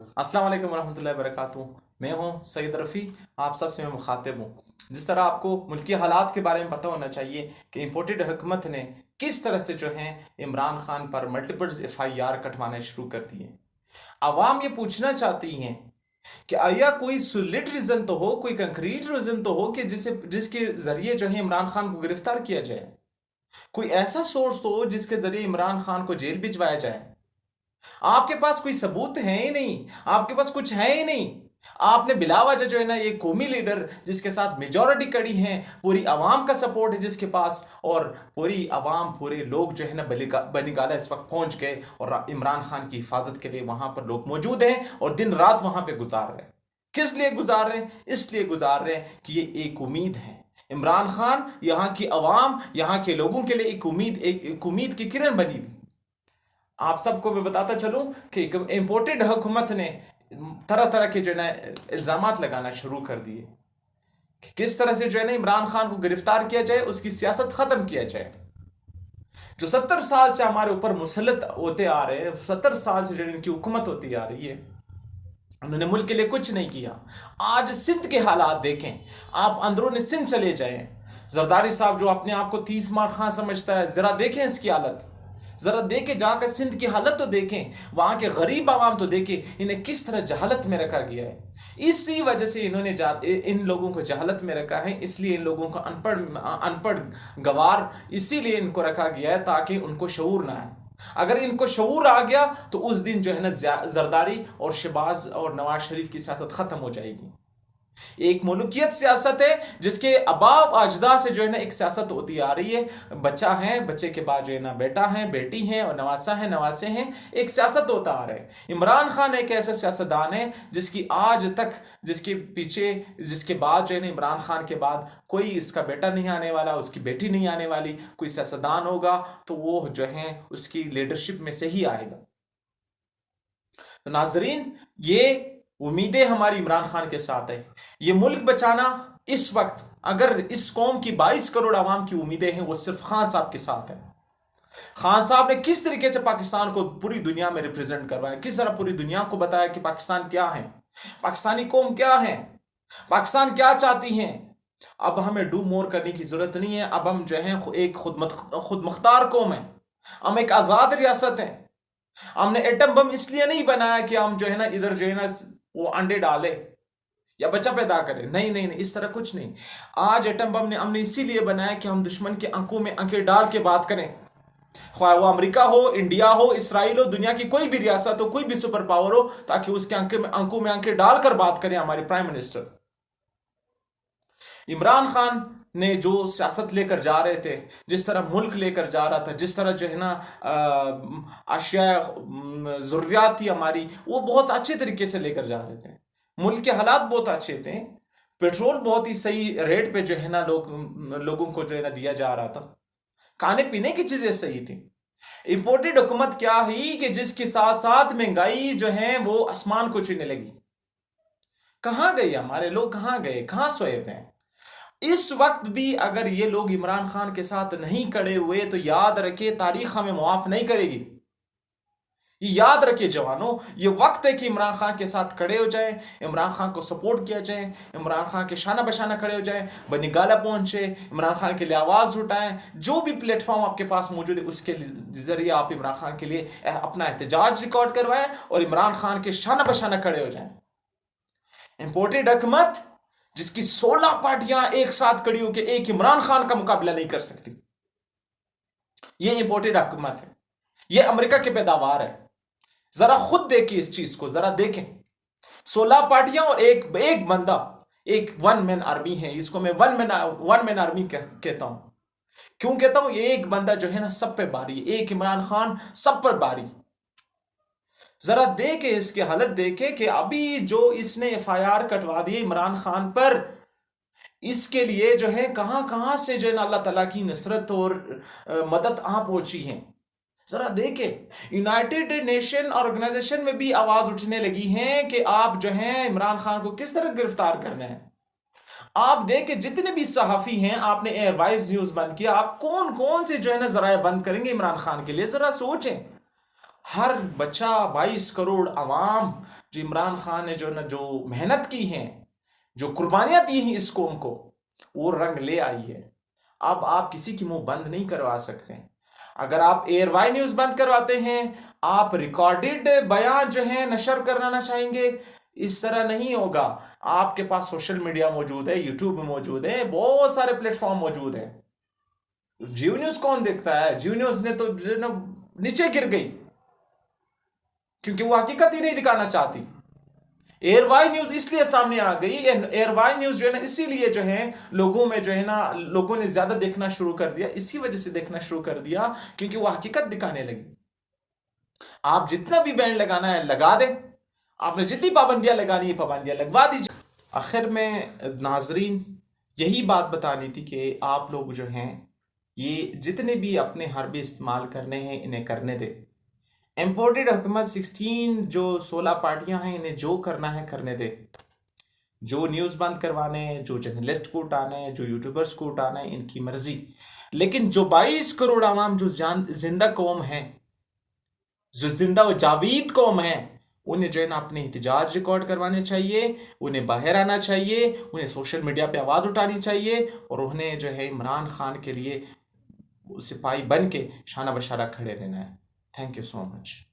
अस्सलाम वालेकुम रहमतुल्लाहि वबरकातुहू। मैं हूं सईद रफ़ी। आप सबसे मैं मुखातिब हूं। जिस तरह आपको मुल्की हालात के बारे में पता होना चाहिए कि इम्पोर्टेड हुकूमत ने किस तरह से जो है इमरान खान पर मल्टीपल FIR कटवाने शुरू कर दिए। आवाम ये पूछना चाहती हैं कि आया कोई सॉलिड रीज़न तो हो, कोई कंक्रीट रीज़न तो हो कि जिसके ज़रिए जो है इमरान खान को गिरफ्तार किया जाए। कोई ऐसा सोर्स तो हो जिसके ज़रिए इमरान खान को जेल भिजवाया जाए। आपके पास कोई सबूत है ही नहीं, आपके पास कुछ है ही नहीं। आपने बिलावजह जो है ना ये कौमी लीडर जिसके साथ मेजॉरिटी कड़ी है, पूरी आवाम का सपोर्ट है जिसके पास, और पूरी आवाम पूरे लोग जो है ना बनीगाला इस वक्त पहुंच गए और इमरान खान की हिफाजत के लिए वहां पर लोग मौजूद हैं और दिन रात वहां पे गुजार रहे हैं। किस लिए गुजार रहे हैं? इसलिए गुजार रहे हैं कि ये एक उम्मीद है। इमरान खान यहाँ की आवाम, यहाँ के लोगों के लिए एक उम्मीद की किरण बनी हुई। आप सबको मैं बताता चलूं कि इम्पोर्टेड हुकूमत ने तरह तरह के जो है ना इल्ज़ामात लगाना शुरू कर दिए कि किस तरह से जो है ना इमरान खान को गिरफ्तार किया जाए, उसकी सियासत ख़त्म किया जाए। जो 70 साल से हमारे ऊपर मुसल्लत होते आ रहे हैं, 70 साल से जो इनकी हुकूमत होती आ रही है, उन्होंने मुल्क के लिए कुछ नहीं किया। आज सिंध के हालात देखें, आप अंदरूनी सिंध चले जाएं। जरदारी साहब जो अपने आप को 30 मार खां समझता है, जरा देखें इसकी हालत, जरा देखें जाकर सिंध की हालत तो देखें, वहां के गरीब आवाम तो देखें, इन्हें किस तरह जहालत में रखा गया है। इसी वजह से इन्होंने इन लोगों को जहालत में रखा है, इसलिए इन लोगों को अनपढ़ अनपढ़ गवार इसीलिए इनको रखा गया है ताकि उनको शऊर ना आए। अगर इनको शऊर आ गया तो उस दिन जो है ना जरदारी और शहबाज और नवाज शरीफ की सियासत खत्म हो जाएगी। एक मुल्कियत सियासत है जिसके अबाब अजदा से जो है ना एक सियासत होती आ रही है। बच्चा है, बच्चे के बाद जो है ना बेटा है, बेटी है और नवासा है, नवासे हैं, एक सियासत होता आ रहा है। इमरान खान एक ऐसा सियासतदान है जिसकी आज तक, जिसके पीछे, जिसके बाद जो है ना इमरान खान के बाद कोई इसका बेटा नहीं आने वाला, उसकी बेटी नहीं आने वाली। कोई सियासतदान होगा तो वो जो है उसकी लीडरशिप में से ही आएगा। तो नाजरीन, ये उम्मीदें हमारी इमरान खान के साथ है। ये मुल्क बचाना इस वक्त, अगर इस कौम की 22 करोड़ आवाम की उम्मीदें हैं, वो सिर्फ खान साहब के साथ है। खान साहब ने किस तरीके से पाकिस्तान को पूरी दुनिया में रिप्रेजेंट करवाया, किस तरह पूरी दुनिया को बताया कि पाकिस्तान क्या है, पाकिस्तानी कौम क्या है, पाकिस्तान क्या चाहती है। अब हमें डू मोर करने की जरूरत नहीं है। अब हम जो है एक खुद मुख्तार कौम है, हम एक आजाद रियासत है। हमने एटम बम इसलिए नहीं बनाया कि हम जो है ना इधर जो है ना वो अंडे डाले या बच्चा पैदा करे। नहीं नहीं नहीं, इस तरह कुछ नहीं। आज एटम बम ने हमने इसीलिए बनाया कि हम दुश्मन के आंखों में आंखें डाल के बात करें, ख्वाह वो अमेरिका हो, इंडिया हो, इसराइल हो, दुनिया की कोई भी रियासत हो, कोई भी सुपर पावर हो, ताकि उसके आंखों में आंखें डालकर बात करें हमारे प्राइम मिनिस्टर। इमरान खान ने जो सियासत लेकर जा रहे थे, जिस तरह मुल्क लेकर जा रहा था, जिस तरह जो है ना अशिया ज़रूरियात थी हमारी, वो बहुत अच्छे तरीके से लेकर जा रहे थे। मुल्क के हालात बहुत अच्छे थे, पेट्रोल बहुत ही सही रेट पे जो है ना लोगों को जो है ना दिया जा रहा था, खाने पीने की चीजें सही थी। इंपोर्टेड हुकूमत क्या ही कि जिसके साथ साथ महंगाई जो है वो आसमान को छूने लगी। कहां गए हमारे लोग, कहां गए, कहां सोए हैं? इस वक्त भी अगर ये लोग इमरान खान के साथ नहीं खड़े हुए तो याद रखिए, तारीख हमें मुआफ नहीं करेगी। ये याद रखिए जवानों, ये वक्त है कि इमरान खान के साथ खड़े हो जाए, इमरान खान को सपोर्ट किया जाए, इमरान खान के शाना बशाना खड़े हो जाए, बनीगाला पहुंचे, इमरान खान के लिए आवाज़ उठाएं। जो भी प्लेटफॉर्म आपके पास मौजूद है उसके जरिए आप इमरान खान के लिए अपना एहतजाज रिकॉर्ड करवाएं और इमरान खान के शाना बशाना खड़े हो जाएं। इंपोर्टेड हुकूमत जिसकी 16 पार्टियां एक साथ खड़ी होकर एक इमरान खान का मुकाबला नहीं कर सकती, ये इंपोर्टेड हुकूमत है, ये अमेरिका की पैदावार है। जरा खुद देखिए इस चीज को, जरा देखें। 16 पार्टियां और एक बंदा, एक वन मैन आर्मी है। इसको मैं वन मैन आर्मी कहता हूं। क्यों कहता हूं? ये एक बंदा जो है ना सब पे भारी, एक इमरान खान सब पर भारी। जरा देखे इसकी हालत, देखे कि अभी जो इसने FIR कटवा दी इमरान खान पर, इसके लिए जो है कहां कहां से जो है ना अल्लाह ताला की नसरत और मदद आ पहुंची है। जरा देखे, यूनाइटेड नेशन ऑर्गेनाइजेशन में भी आवाज उठने लगी है कि आप जो है इमरान खान को किस तरह गिरफ्तार करना है। आप देखे जितने भी सहाफी हैं, आपने एयरवाइज न्यूज बंद किया, आप कौन कौन से जो है ना जराए बंद करेंगे इमरान खान के लिए? जरा सोचें। हर बच्चा 22 करोड़ अवाम जो इमरान खान ने जो मेहनत की है, जो कुर्बानियां दी हैं इस कौम को, वो रंग ले आई है। अब आप किसी की मुंह बंद नहीं करवा सकते। अगर आप एयरवाई न्यूज बंद करवाते हैं, आप रिकॉर्डेड बयान जो है नशर कराना चाहेंगे, इस तरह नहीं होगा। आपके पास सोशल मीडिया मौजूद है, यूट्यूब मौजूद है, बहुत सारे प्लेटफॉर्म मौजूद है। जियो न्यूज कौन देखता है? जियो न्यूज ने तो नीचे गिर गई क्योंकि वो हकीकत ही नहीं दिखाना चाहती। एयरवाई न्यूज इसलिए सामने आ गई, एयरवाई न्यूज जो है ना, इसीलिए जो है लोगों में जो है ना, लोगों ने ज्यादा देखना शुरू कर दिया, इसी वजह से देखना शुरू कर दिया क्योंकि वो हकीकत दिखाने लगी। आप जितना भी बैंड लगाना है लगा दे, आपने जितनी पाबंदियां लगानी है पाबंदियां लगवा दीजिए। आखिर में नाजरीन यही बात बतानी थी कि आप लोग जो हैं ये जितने भी अपने हरबे इस्तेमाल करने हैं इन्हें करने दे। इम्पोर्टेड हुकूमत 16 पार्टियां हैं, इन्हें जो करना है करने दे। जो न्यूज़ बंद करवाने हैं, जो जर्नलिस्ट को उठाने हैं, जो यूट्यूबर्स को उठाना है, इनकी मर्जी। लेकिन जो 22 करोड़ आवाम जो जिंदा कौम है, जो जिंदा व जावीद कौम है, उन्हें जो है ना अपने एहतजाज रिकॉर्ड करवाने चाहिए, उन्हें बाहर आना चाहिए, उन्हें सोशल मीडिया पे आवाज़ उठानी चाहिए और उन्हें जो है इमरान खान के लिए सिपाही बन के शाना बशारा खड़े रहना है। Thank you so much.